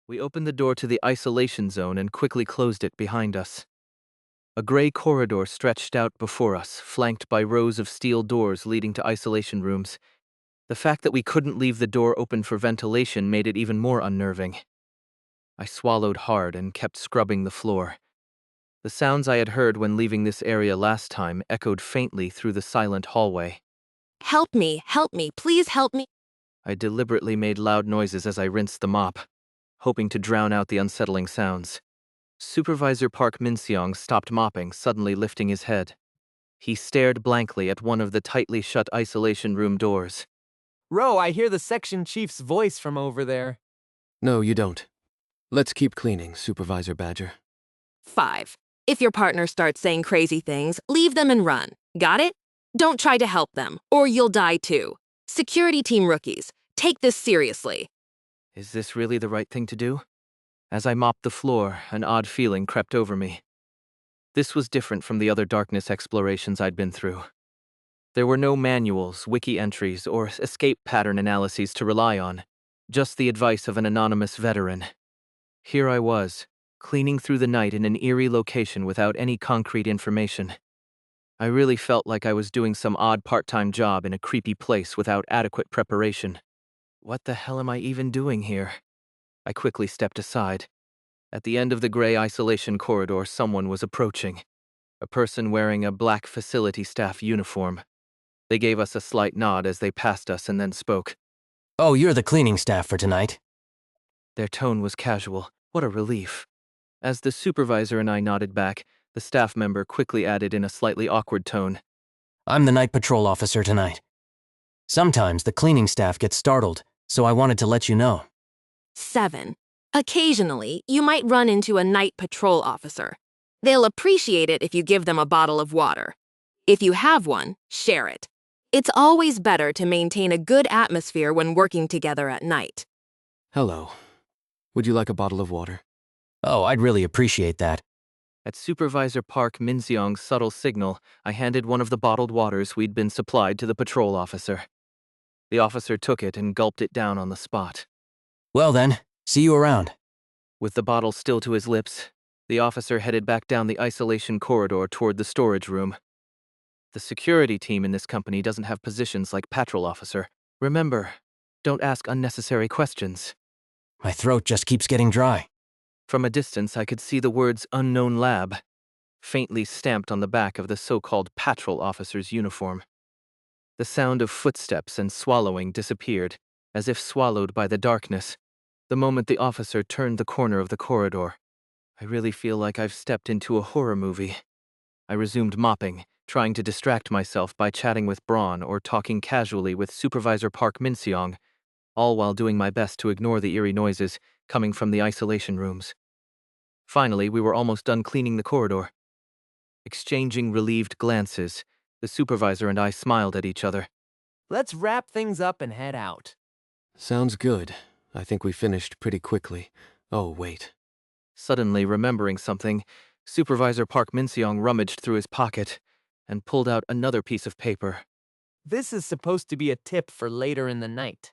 We opened the door to the isolation zone and quickly closed it behind us. A gray corridor stretched out before us, flanked by rows of steel doors leading to isolation rooms. The fact that we couldn't leave the door open for ventilation made it even more unnerving. I swallowed hard and kept scrubbing the floor. The sounds I had heard when leaving this area last time echoed faintly through the silent hallway. Help me, please help me. I deliberately made loud noises as I rinsed the mop, hoping to drown out the unsettling sounds. Supervisor Park Min-seong stopped mopping, suddenly lifting his head. He stared blankly at one of the tightly shut isolation room doors. Ro, I hear the section chief's voice from over there. No, you don't. Let's keep cleaning, Supervisor Badger. 5. If your partner starts saying crazy things, leave them and run. Got it? Don't try to help them, or you'll die too. Security team rookies, take this seriously. Is this really the right thing to do? As I mopped the floor, an odd feeling crept over me. This was different from the other darkness explorations I'd been through. There were no manuals, wiki entries, or escape pattern analyses to rely on, just the advice of an anonymous veteran. Here I was, cleaning through the night in an eerie location without any concrete information. I really felt like I was doing some odd part-time job in a creepy place without adequate preparation. What the hell am I even doing here? I quickly stepped aside. At the end of the gray isolation corridor, someone was approaching. A person wearing a black facility staff uniform. They gave us a slight nod as they passed us and then spoke. Oh, you're the cleaning staff for tonight. Their tone was casual. What a relief. As the supervisor and I nodded back, the staff member quickly added in a slightly awkward tone. I'm the night patrol officer tonight. Sometimes the cleaning staff gets startled, so I wanted to let you know. 7. Occasionally, you might run into a night patrol officer. They'll appreciate it if you give them a bottle of water. If you have one, share it. It's always better to maintain a good atmosphere when working together at night. Hello. Would you like a bottle of water? Oh, I'd really appreciate that. At Supervisor Park Min-seong's subtle signal, I handed one of the bottled waters we'd been supplied to the patrol officer. The officer took it and gulped it down on the spot. Well then, see you around. With the bottle still to his lips, the officer headed back down the isolation corridor toward the storage room. The security team in this company doesn't have positions like patrol officer. Remember, don't ask unnecessary questions. My throat just keeps getting dry. From a distance, I could see the words unknown lab, faintly stamped on the back of the so-called patrol officer's uniform. The sound of footsteps and swallowing disappeared, as if swallowed by the darkness, the moment the officer turned the corner of the corridor. I really feel like I've stepped into a horror movie. I resumed mopping, trying to distract myself by chatting with Braun or talking casually with Supervisor Park Min-seong, all while doing my best to ignore the eerie noises coming from the isolation rooms. Finally, we were almost done cleaning the corridor. Exchanging relieved glances, the supervisor and I smiled at each other. Let's wrap things up and head out. Sounds good. I think we finished pretty quickly. Oh, wait. Suddenly remembering something, Supervisor Park Min-seong rummaged through his pocket and pulled out another piece of paper. This is supposed to be a tip for later in the night.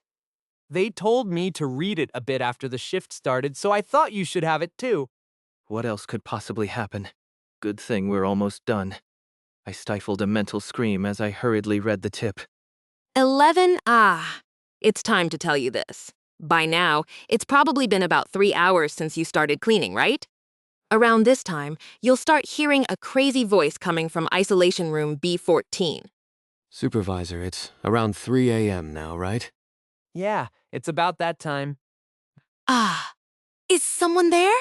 They told me to read it a bit after the shift started, so I thought you should have it too. What else could possibly happen? Good thing we're almost done. I stifled a mental scream as I hurriedly read the tip. 11. It's time to tell you this. By now, it's probably been about 3 hours since you started cleaning, right? Around this time, you'll start hearing a crazy voice coming from isolation room B14. Supervisor, it's around 3 a.m. now, right? Yeah, it's about that time. Is someone there?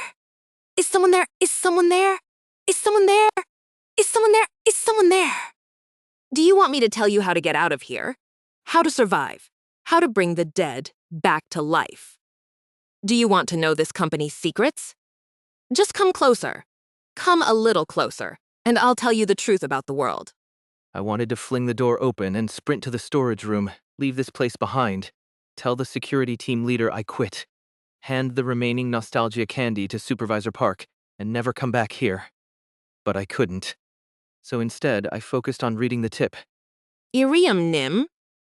Is someone there? Is someone there? Is someone there? Is someone there? Is someone there? Do you want me to tell you how to get out of here? How to survive? How to bring the dead back to life? Do you want to know this company's secrets? Just come closer. Come a little closer, and I'll tell you the truth about the world. I wanted to fling the door open and sprint to the storage room, leave this place behind, tell the security team leader I quit, hand the remaining nostalgia candy to Supervisor Park, and never come back here. But I couldn't. So instead, I focused on reading the tip. Irium Nim.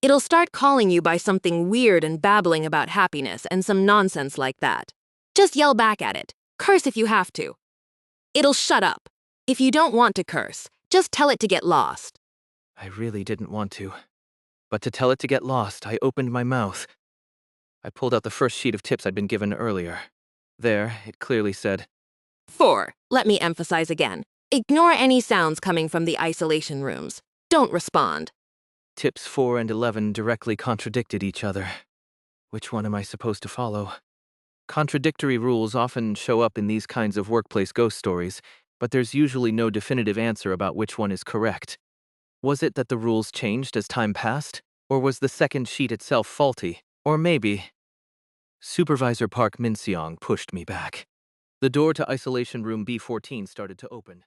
It'll start calling you by something weird and babbling about happiness and some nonsense like that. Just yell back at it. Curse if you have to. It'll shut up. If you don't want to curse, just tell it to get lost. I really didn't want to. But to tell it to get lost, I opened my mouth. I pulled out the first sheet of tips I'd been given earlier. There, it clearly said, 4. Let me emphasize again. Ignore any sounds coming from the isolation rooms. Don't respond. Tips 4 and 11 directly contradicted each other. Which one am I supposed to follow? Contradictory rules often show up in these kinds of workplace ghost stories, but there's usually no definitive answer about which one is correct. Was it that the rules changed as time passed? Or was the second sheet itself faulty? Or maybe... Supervisor Park Min-seong pushed me back. The door to Isolation Room B14 started to open.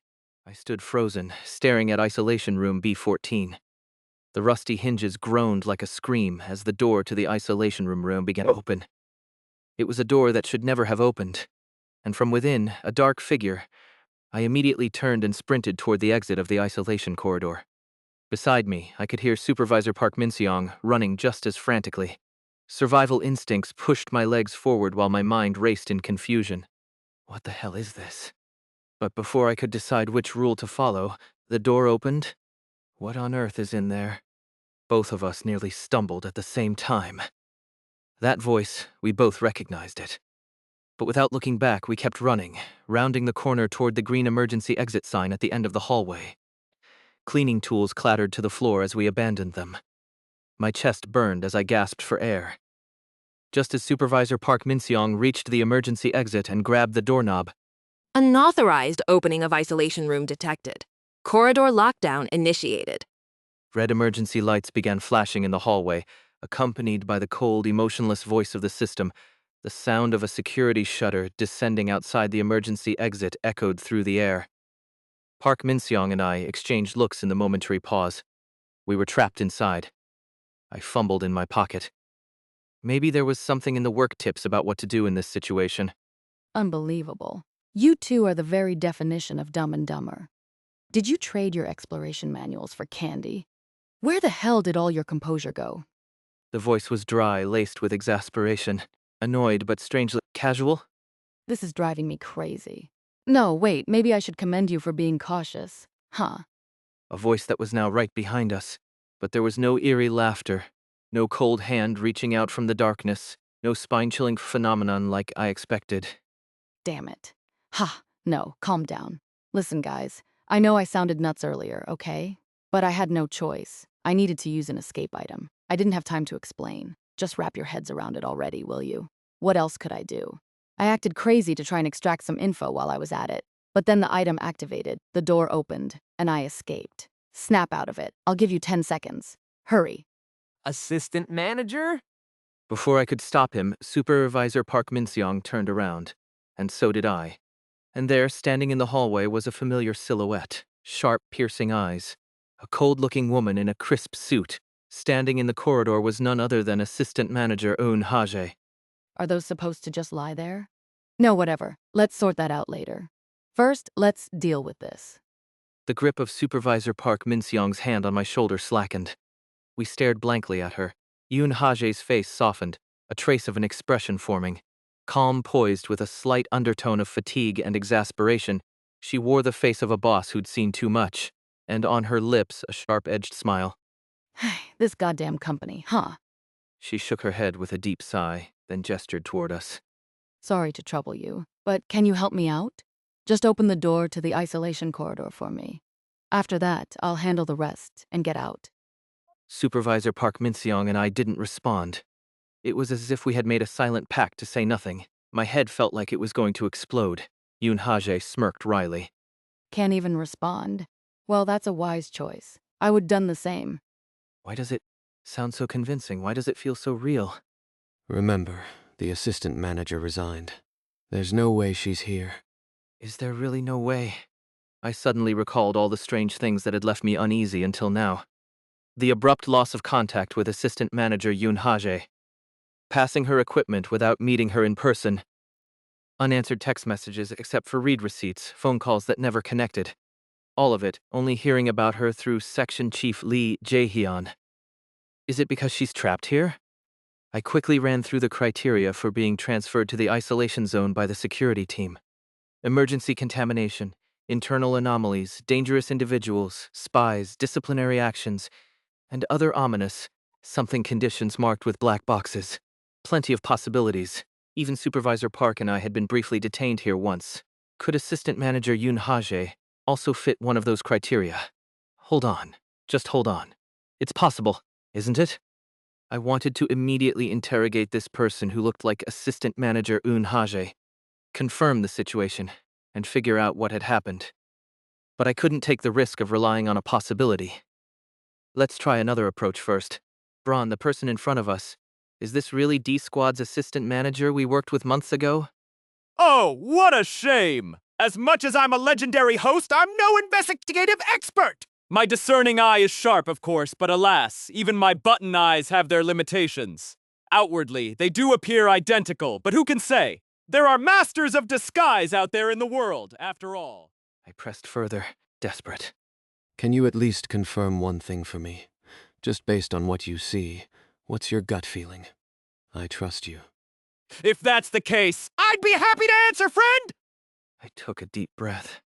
I stood frozen, staring at Isolation Room B14. The rusty hinges groaned like a scream as the door to the Isolation Room began to open. It was a door that should never have opened, and from within, a dark figure. I immediately turned and sprinted toward the exit of the isolation corridor. Beside me, I could hear Supervisor Park Min-seong running just as frantically. Survival instincts pushed my legs forward while my mind raced in confusion. What the hell is this? But before I could decide which rule to follow, the door opened. What on earth is in there? Both of us nearly stumbled at the same time. That voice, we both recognized it. But without looking back, we kept running, rounding the corner toward the green emergency exit sign at the end of the hallway. Cleaning tools clattered to the floor as we abandoned them. My chest burned as I gasped for air. Just as Supervisor Park Min-seong reached the emergency exit and grabbed the doorknob, Unauthorized opening of isolation room detected. Corridor lockdown initiated. red emergency lights began flashing in the hallway, accompanied by the cold, emotionless voice of the system. The sound of a security shutter descending outside the emergency exit echoed through the air. Park Min-seong and I exchanged looks in the momentary pause. We were trapped inside. I fumbled in my pocket. Maybe there was something in the work tips about what to do in this situation. Unbelievable. You two are the very definition of dumb and dumber. Did you trade your exploration manuals for candy? Where the hell did all your composure go? The voice was dry, laced with exasperation. Annoyed, but strangely casual. This is driving me crazy. No, wait, maybe I should commend you for being cautious. Huh. A voice that was now right behind us. But there was no eerie laughter. No cold hand reaching out from the darkness. No spine-chilling phenomenon like I expected. Damn it. Ha, no, calm down. Listen, guys, I know I sounded nuts earlier, okay? But I had no choice. I needed to use an escape item. I didn't have time to explain. Just wrap your heads around it already, will you? What else could I do? I acted crazy to try and extract some info while I was at it. But then the item activated, the door opened, and I escaped. Snap out of it. I'll give you 10 seconds. Hurry. Assistant manager? Before I could stop him, Supervisor Park Min-seong turned around. And so did I. And there, standing in the hallway, was a familiar silhouette. Sharp, piercing eyes. A cold-looking woman in a crisp suit. Standing in the corridor was none other than Assistant Manager Eun Ha-jae. Are those supposed to just lie there? No, whatever. Let's sort that out later. First, let's deal with this. The grip of Supervisor Park Min-seong's hand on my shoulder slackened. We stared blankly at her. Eun Ha-jae's face softened, a trace of an expression forming. Calm, poised, with a slight undertone of fatigue and exasperation, she wore the face of a boss who'd seen too much, and on her lips a sharp-edged smile. This goddamn company, huh? She shook her head with a deep sigh, then gestured toward us. Sorry to trouble you, but can you help me out? Just open the door to the isolation corridor for me. After that, I'll handle the rest and get out. Supervisor Park Min-seong and I didn't respond. It was as if we had made a silent pact to say nothing. My head felt like it was going to explode. Eun Ha-jae smirked wryly. Can't even respond. Well, that's a wise choice. I would done the same. Why does it sound so convincing? Why does it feel so real? Remember, the assistant manager resigned. There's no way she's here. Is there really no way? I suddenly recalled all the strange things that had left me uneasy until now. The abrupt loss of contact with Assistant Manager Eun Ha-jae. Passing her equipment without meeting her in person. Unanswered text messages except for read receipts, phone calls that never connected. All of it, only hearing about her through Section Chief Lee Jae-hyun. Is it because she's trapped here? I quickly ran through the criteria for being transferred to the isolation zone by the security team. Emergency contamination, internal anomalies, dangerous individuals, spies, disciplinary actions, and other ominous, something conditions marked with black boxes. Plenty of possibilities. Even Supervisor Park and I had been briefly detained here once. Could Assistant Manager Yoon Ha-jae also fit one of those criteria? Hold on. Just hold on. It's possible, isn't it? I wanted to immediately interrogate this person who looked like Assistant Manager Yoon Ha-jae, confirm the situation, and figure out what had happened. But I couldn't take the risk of relying on a possibility. Let's try another approach first. Braun, the person in front of us, is this really D-Squad's assistant manager we worked with months ago? Oh, what a shame! As much as I'm a legendary host, I'm no investigative expert! My discerning eye is sharp, of course, but alas, even my button eyes have their limitations. Outwardly, they do appear identical, but who can say? There are masters of disguise out there in the world, after all. I pressed further, desperate. Can you at least confirm one thing for me? Just based on what you see, what's your gut feeling? I trust you. If that's the case, I'd be happy to answer, friend! I took a deep breath.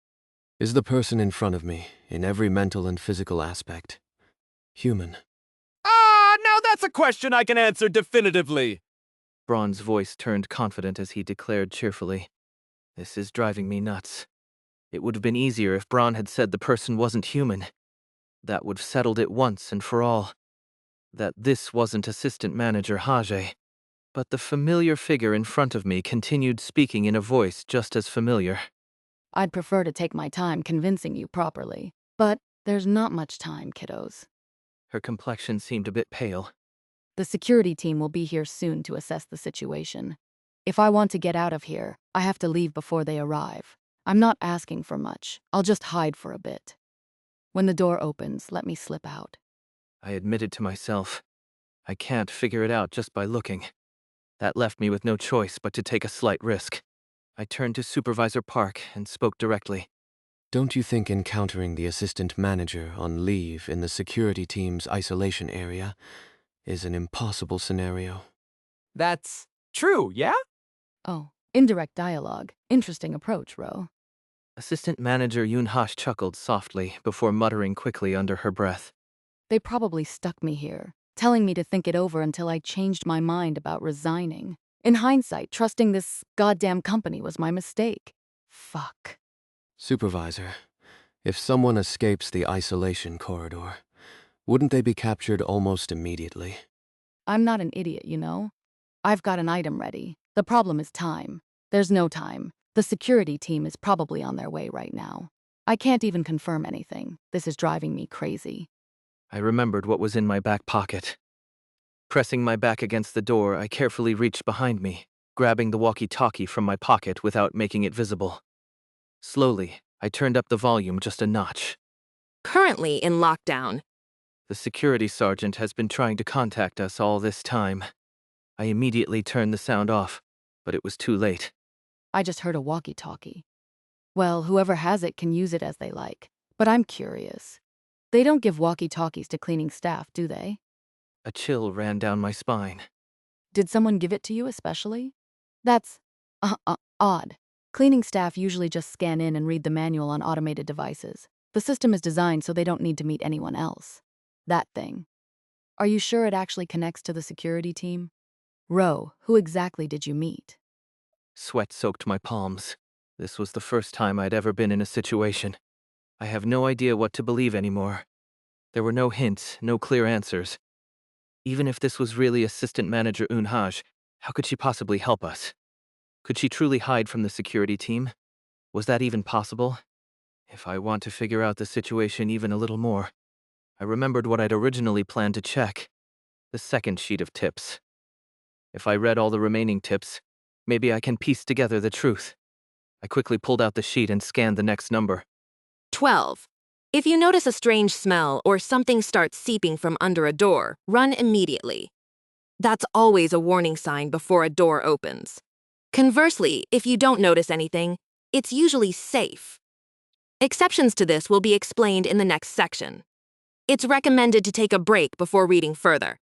Is the person in front of me, in every mental and physical aspect, human? Now that's a question I can answer definitively. Braun's voice turned confident as he declared cheerfully, "This is driving me nuts. It would have been easier if Braun had said the person wasn't human. That would have settled it once and for all. That this wasn't Assistant Manager Ha-jae. But the familiar figure in front of me continued speaking in a voice just as familiar. I'd prefer to take my time convincing you properly. But there's not much time, kiddos. Her complexion seemed a bit pale. The security team will be here soon to assess the situation. If I want to get out of here, I have to leave before they arrive. I'm not asking for much. I'll just hide for a bit. When the door opens, let me slip out. I admitted to myself, I can't figure it out just by looking. That left me with no choice but to take a slight risk. I turned to Supervisor Park and spoke directly. Don't you think encountering the assistant manager on leave in the security team's isolation area is an impossible scenario? That's true, yeah? Oh, indirect dialogue. Interesting approach, Ro. Assistant Manager Yoon Ha-jae chuckled softly before muttering quickly under her breath. They probably stuck me here, telling me to think it over until I changed my mind about resigning. In hindsight, trusting this goddamn company was my mistake. Fuck. Supervisor, if someone escapes the isolation corridor, wouldn't they be captured almost immediately? I'm not an idiot, you know? I've got an item ready. The problem is time. There's no time. The security team is probably on their way right now. I can't even confirm anything. This is driving me crazy. I remembered what was in my back pocket. Pressing my back against the door, I carefully reached behind me, grabbing the walkie-talkie from my pocket without making it visible. Slowly, I turned up the volume just a notch. Currently in lockdown. The security sergeant has been trying to contact us all this time. I immediately turned the sound off, but it was too late. I just heard a walkie-talkie. Well, whoever has it can use it as they like. But I'm curious. They don't give walkie-talkies to cleaning staff, do they? A chill ran down my spine. Did someone give it to you especially? That's odd. Cleaning staff usually just scan in and read the manual on automated devices. The system is designed so they don't need to meet anyone else. That thing. Are you sure it actually connects to the security team? Ro, who exactly did you meet? Sweat soaked my palms. This was the first time I'd ever been in a situation. I have no idea what to believe anymore. There were no hints, no clear answers. Even if this was really Assistant Manager Yoon Ha-jae, how could she possibly help us? Could she truly hide from the security team? Was that even possible? If I want to figure out the situation even a little more, I remembered what I'd originally planned to check. The second sheet of tips. If I read all the remaining tips, maybe I can piece together the truth. I quickly pulled out the sheet and scanned the next number. 12. If you notice a strange smell or something starts seeping from under a door, run immediately. That's always a warning sign before a door opens. Conversely, if you don't notice anything, it's usually safe. Exceptions to this will be explained in the next section. It's recommended to take a break before reading further.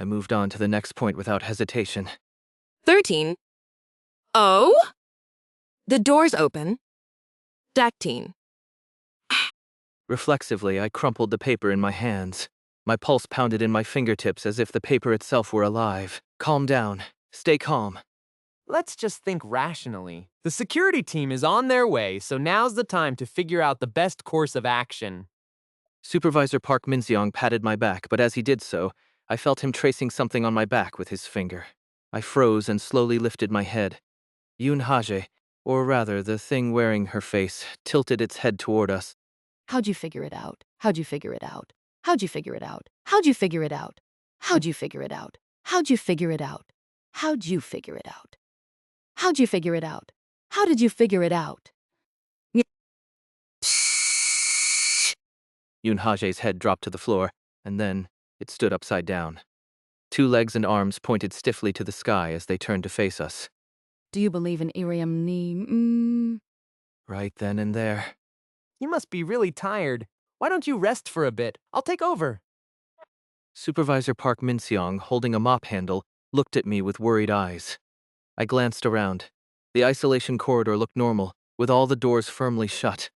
I moved on to the next point without hesitation. 13. Oh? The doors open. Dactine. Reflexively, I crumpled the paper in my hands. My pulse pounded in my fingertips as if the paper itself were alive. Calm down. Stay calm. Let's just think rationally. The security team is on their way, so now's the time to figure out the best course of action. Supervisor Park Min-seong patted my back, but as he did so, I felt him tracing something on my back with his finger. I froze and slowly lifted my head. Yoon Haje, or rather the thing wearing her face, tilted its head toward us. How'd you figure it out? How'd you figure it out? How'd you figure it out? How'd you figure it out? How'd you figure it out? How'd you figure it out? How'd you figure it out? How'd you figure it out? How did you figure it out? Yoon Haje's head dropped to the floor, and then it stood upside down. 2 legs and arms pointed stiffly to the sky as they turned to face us. Do you believe in Iriam Ni? Right then and there. You must be really tired. Why don't you rest for a bit? I'll take over. Supervisor Park Min-seong, holding a mop handle, looked at me with worried eyes. I glanced around. The isolation corridor looked normal, with all the doors firmly shut.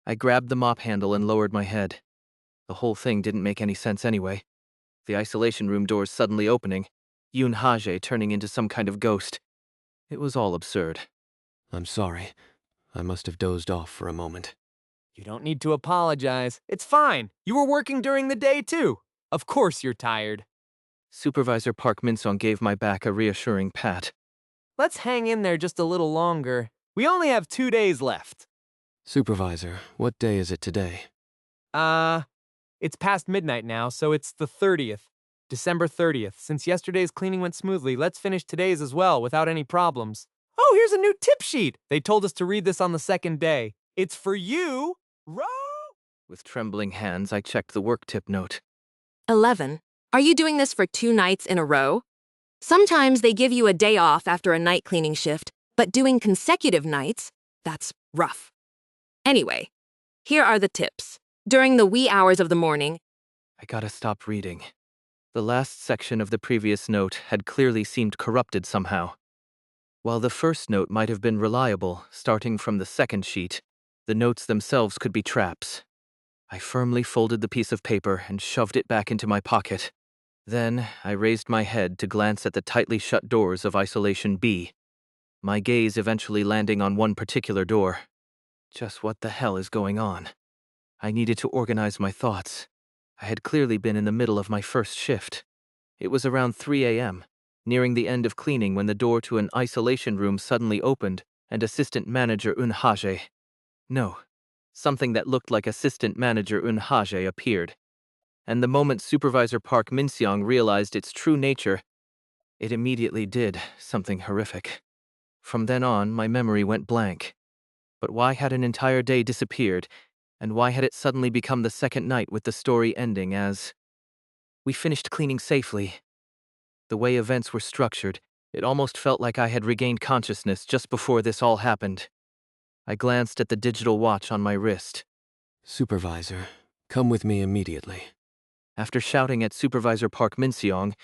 I grabbed the mop handle and lowered my head. The whole thing didn't make any sense anyway. The isolation room doors suddenly opening, Yoon Haje turning into some kind of ghost. It was all absurd. I'm sorry. I must have dozed off for a moment. You don't need to apologize. It's fine. You were working during the day, too. Of course you're tired. Supervisor Park Min-seong gave my back a reassuring pat. Let's hang in there just a little longer. We only have 2 days left. Supervisor, what day is it today? It's past midnight now, so it's the 30th. December 30th. Since yesterday's cleaning went smoothly, let's finish today's as well without any problems. Oh, here's a new tip sheet. They told us to read this on the 2nd day. It's for you, Ro! With trembling hands, I checked the work tip note. 11. Are you doing this for 2 nights in a row? Sometimes they give you a day off after a night cleaning shift, but doing consecutive nights, that's rough. Anyway, here are the tips. During the wee hours of the morning, I gotta stop reading. The last section of the previous note had clearly seemed corrupted somehow. While the first note might have been reliable, starting from the second sheet, the notes themselves could be traps. I firmly folded the piece of paper and shoved it back into my pocket. Then I raised my head to glance at the tightly shut doors of Isolation B, my gaze eventually landing on one particular door. Just what the hell is going on? I needed to organize my thoughts. I had clearly been in the middle of my first shift. It was around 3 a.m., nearing the end of cleaning when the door to an isolation room suddenly opened and Assistant Manager Eun Haje. No, something that looked like Assistant Manager Eun Haje appeared. And the moment Supervisor Park Min-seong realized its true nature, it immediately did something horrific. From then on, my memory went blank. But why had an entire day disappeared, and why had it suddenly become the second night with the story ending as, we finished cleaning safely? The way events were structured, it almost felt like I had regained consciousness just before this all happened. I glanced at the digital watch on my wrist. Supervisor, come with me immediately. After shouting at Supervisor Park Min-seong,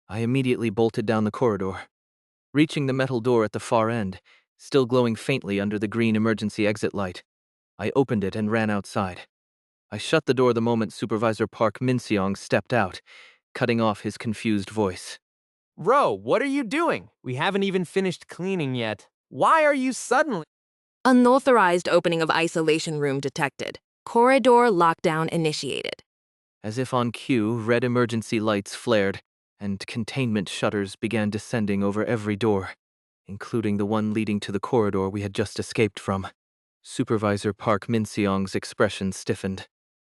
I immediately bolted down the corridor. Reaching the metal door at the far end, still glowing faintly under the green emergency exit light, I opened it and ran outside. I shut the door the moment Supervisor Park Min-seong stepped out, cutting off his confused voice. Ro, what are you doing? We haven't even finished cleaning yet. Why are you suddenly— unauthorized opening of isolation room detected. Corridor lockdown initiated. As if on cue, red emergency lights flared, and containment shutters began descending over every door, including the one leading to the corridor we had just escaped from. Supervisor Park Min-seong's expression stiffened.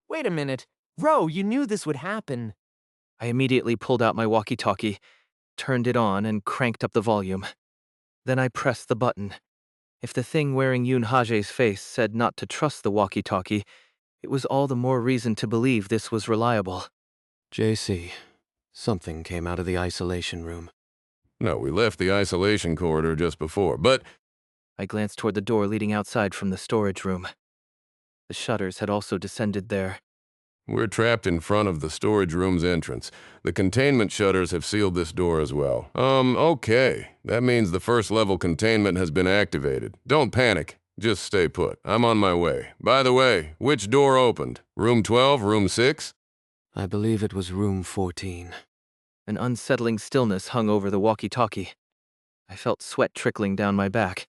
Wait a minute. Ro, you knew this would happen. I immediately pulled out my walkie-talkie, turned it on, and cranked up the volume. Then I pressed the button. If the thing wearing Yoon Haje's face said not to trust the walkie-talkie, it was all the more reason to believe this was reliable. JC, something came out of the isolation room. No, we left the isolation corridor just before, but I glanced toward the door leading outside from the storage room. The shutters had also descended there. We're trapped in front of the storage room's entrance. The containment shutters have sealed this door as well. Okay. That means the first level containment has been activated. Don't panic. Just stay put. I'm on my way. By the way, which door opened? Room 12, room 6? I believe it was room 14. An unsettling stillness hung over the walkie-talkie. I felt sweat trickling down my back.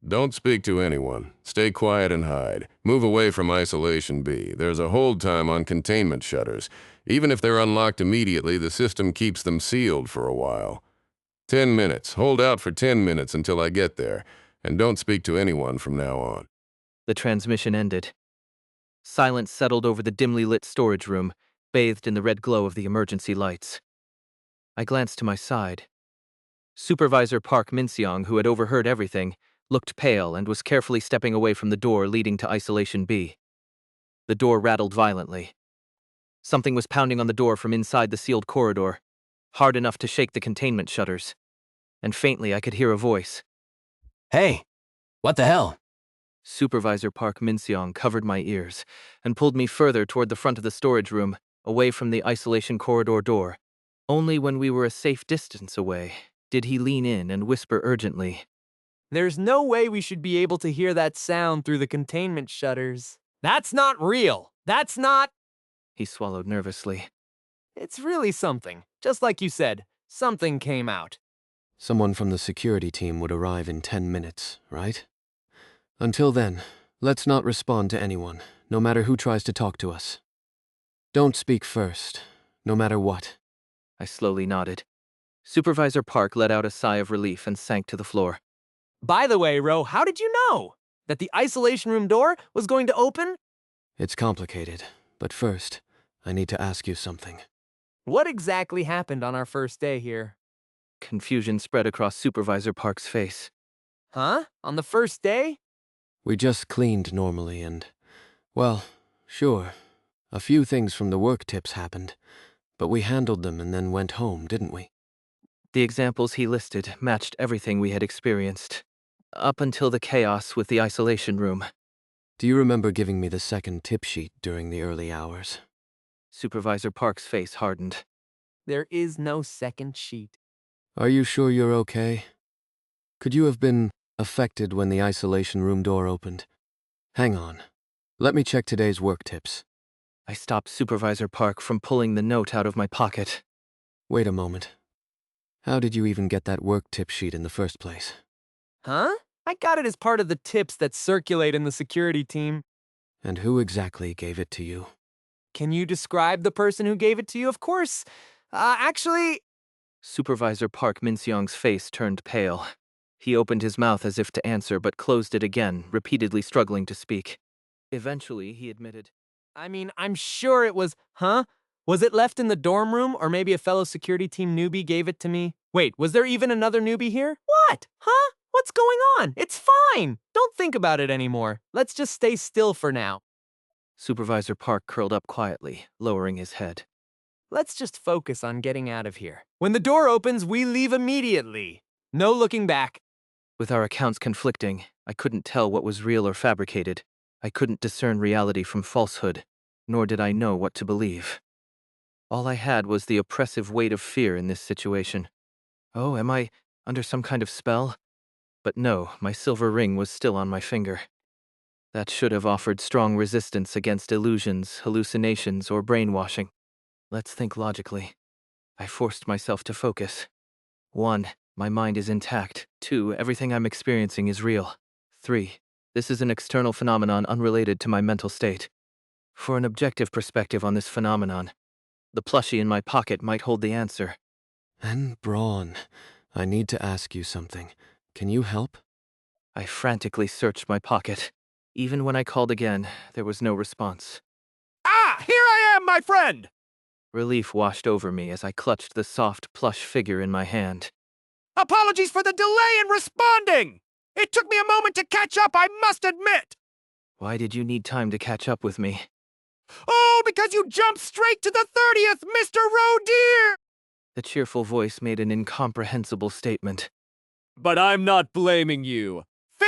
Don't speak to anyone. Stay quiet and hide. Move away from Isolation B. There's a hold time on containment shutters. Even if they're unlocked immediately, the system keeps them sealed for a while. 10 minutes. Hold out for 10 minutes until I get there. And don't speak to anyone from now on. The transmission ended. Silence settled over the dimly lit storage room, bathed in the red glow of the emergency lights. I glanced to my side. Supervisor Park Min-seong, who had overheard everything, looked pale and was carefully stepping away from the door leading to Isolation B. The door rattled violently. Something was pounding on the door from inside the sealed corridor, hard enough to shake the containment shutters. And faintly I could hear a voice. Hey, what the hell? Supervisor Park Min-seong covered my ears and pulled me further toward the front of the storage room, away from the isolation corridor door. Only when we were a safe distance away did he lean in and whisper urgently, There's no way we should be able to hear that sound through the containment shutters. That's not real. That's not... He swallowed nervously. It's really something. Just like you said, something came out. Someone from the security team would arrive in 10 minutes, right? Until then, let's not respond to anyone, no matter who tries to talk to us. Don't speak first, no matter what. I slowly nodded. Supervisor Park let out a sigh of relief and sank to the floor. By the way, Ro, how did you know that the isolation room door was going to open? It's complicated, but first, I need to ask you something. What exactly happened on our first day here? Confusion spread across Supervisor Park's face. Huh? On the first day? We just cleaned normally and, well, sure, a few things from the work tips happened, but we handled them and then went home, didn't we? The examples he listed matched everything we had experienced, up until the chaos with the isolation room. Do you remember giving me the second tip sheet during the early hours? Supervisor Park's face hardened. There is no second sheet. Are you sure you're okay? Could you have been affected when the isolation room door opened? Hang on. Let me check today's work tips. I stopped Supervisor Park from pulling the note out of my pocket. Wait a moment. How did you even get that work tip sheet in the first place? Huh? I got it as part of the tips that circulate in the security team. And who exactly gave it to you? Can you describe the person who gave it to you? Of course. Actually... Supervisor Park Min-seong's face turned pale. He opened his mouth as if to answer, but closed it again, repeatedly struggling to speak. Eventually, he admitted, I'm sure it was... Huh? Was it left in the dorm room, or maybe a fellow security team newbie gave it to me? Wait, was there even another newbie here? What? Huh? What's going on? It's fine. Don't think about it anymore. Let's just stay still for now. Supervisor Park curled up quietly, lowering his head. Let's just focus on getting out of here. When the door opens, we leave immediately. No looking back. With our accounts conflicting, I couldn't tell what was real or fabricated. I couldn't discern reality from falsehood, nor did I know what to believe. All I had was the oppressive weight of fear in this situation. Oh, am I under some kind of spell? But no, my silver ring was still on my finger. That should have offered strong resistance against illusions, hallucinations, or brainwashing. Let's think logically. I forced myself to focus. 1. My mind is intact. 2. Everything I'm experiencing is real. 3. This is an external phenomenon unrelated to my mental state. For an objective perspective on this phenomenon, the plushie in my pocket might hold the answer. And Braun, I need to ask you something. Can you help? I frantically searched my pocket. Even when I called again, there was no response. Ah, here I am, my friend! Relief washed over me as I clutched the soft, plush figure in my hand. Apologies for the delay in responding! It took me a moment to catch up, I must admit! Why did you need time to catch up with me? Oh, because you jumped straight to the 30th, Mr. Roe dear! The cheerful voice made an incomprehensible statement. But I'm not blaming you.